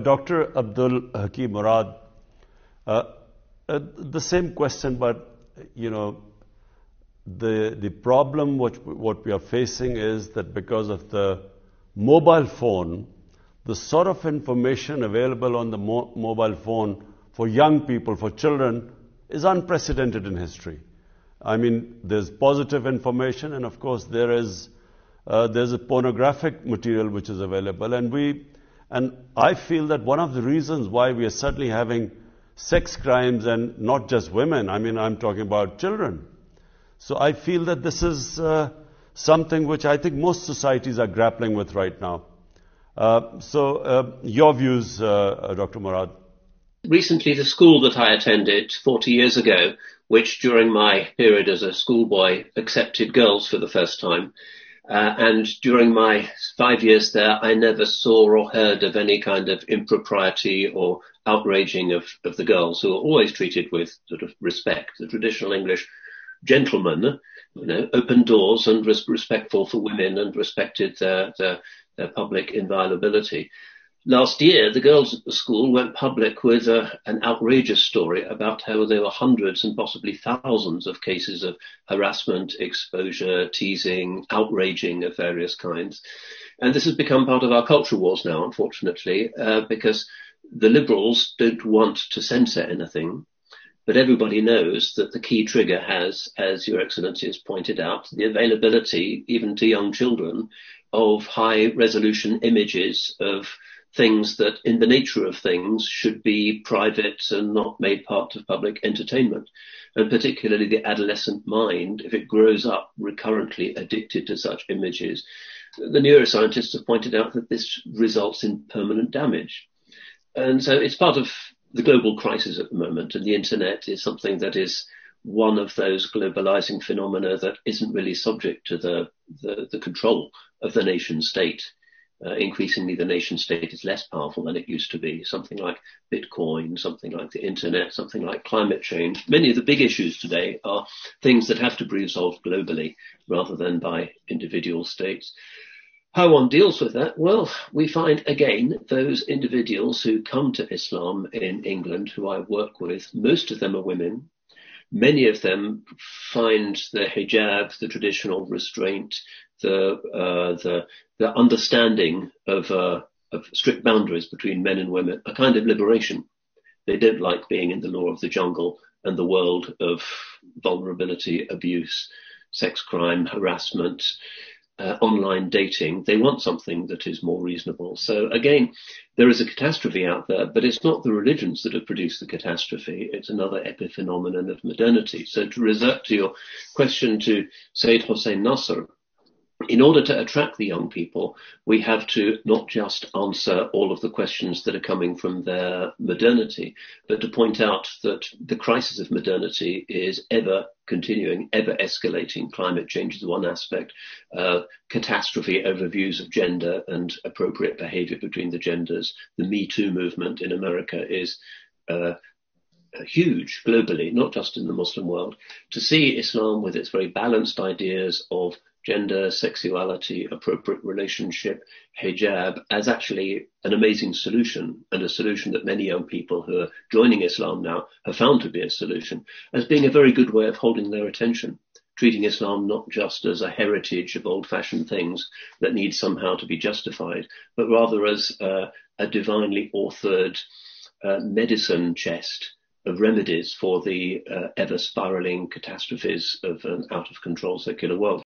Dr. Abdal Hakim Murad, uh, the same question, but the problem what we are facing is that because of the mobile phone, the sort of information available on the mobile phone for young people, for children, is unprecedented in history. I mean, there's positive information, and of course there's a pornographic material which is available, and I feel that one of the reasons why we are suddenly having sex crimes, and not just women, I mean, I'm talking about children. So I feel that this is something which I think most societies are grappling with right now. Your views, Dr. Murad? Recently, the school that I attended 40 years ago, which during my period as a schoolboy accepted girls for the first time, and during my 5 years there, I never saw or heard of any kind of impropriety or outraging of the girls, who were always treated with sort of respect. The traditional English gentleman, opened doors and was respectful for women and respected their public inviolability. Last year, the girls at the school went public with an outrageous story about how there were hundreds and possibly thousands of cases of harassment, exposure, teasing, outraging of various kinds. And this has become part of our culture wars now, unfortunately, because the liberals don't want to censor anything. But everybody knows that the key trigger has, as Your Excellency has pointed out, the availability, even to young children, of high-resolution images of things that, in the nature of things, should be private and not made part of public entertainment. And particularly the adolescent mind, if it grows up recurrently addicted to such images, the neuroscientists have pointed out that this results in permanent damage. And so it's part of the global crisis at the moment, and the internet is something that is one of those globalizing phenomena that isn't really subject to the control of the nation state. Increasingly, the nation state is less powerful than it used to be. Something like Bitcoin, something like the internet, something like climate change. Many of the big issues today are things that have to be resolved globally rather than by individual states. How one deals with that? Well, we find, again, those individuals who come to Islam in England, who I work with, most of them are women. Many of them find the hijab, the traditional restraint, the understanding of strict boundaries between men and women, a kind of liberation. They don't like being in the law of the jungle and the world of vulnerability, abuse, sex crime, harassment, online dating. They want something that is more reasonable. So again, there is a catastrophe out there, but it's not the religions that have produced the catastrophe. It's another epiphenomenon of modernity. So to revert to your question to Sayyid Hossein Nasr, in order to attract the young people, we have to not just answer all of the questions that are coming from their modernity, but to point out that the crisis of modernity is ever continuing, ever escalating. Climate change is one aspect. Catastrophe over views of gender and appropriate behavior between the genders. The Me Too movement in America is huge globally, not just in the Muslim world. To see Islam with its very balanced ideas of gender, sexuality, appropriate relationship, hijab, as actually an amazing solution, and a solution that many young people who are joining Islam now have found to be a solution, as being a very good way of holding their attention, treating Islam not just as a heritage of old-fashioned things that need somehow to be justified, but rather as a divinely authored medicine chest of remedies for the ever spiraling catastrophes of an out-of-control secular world.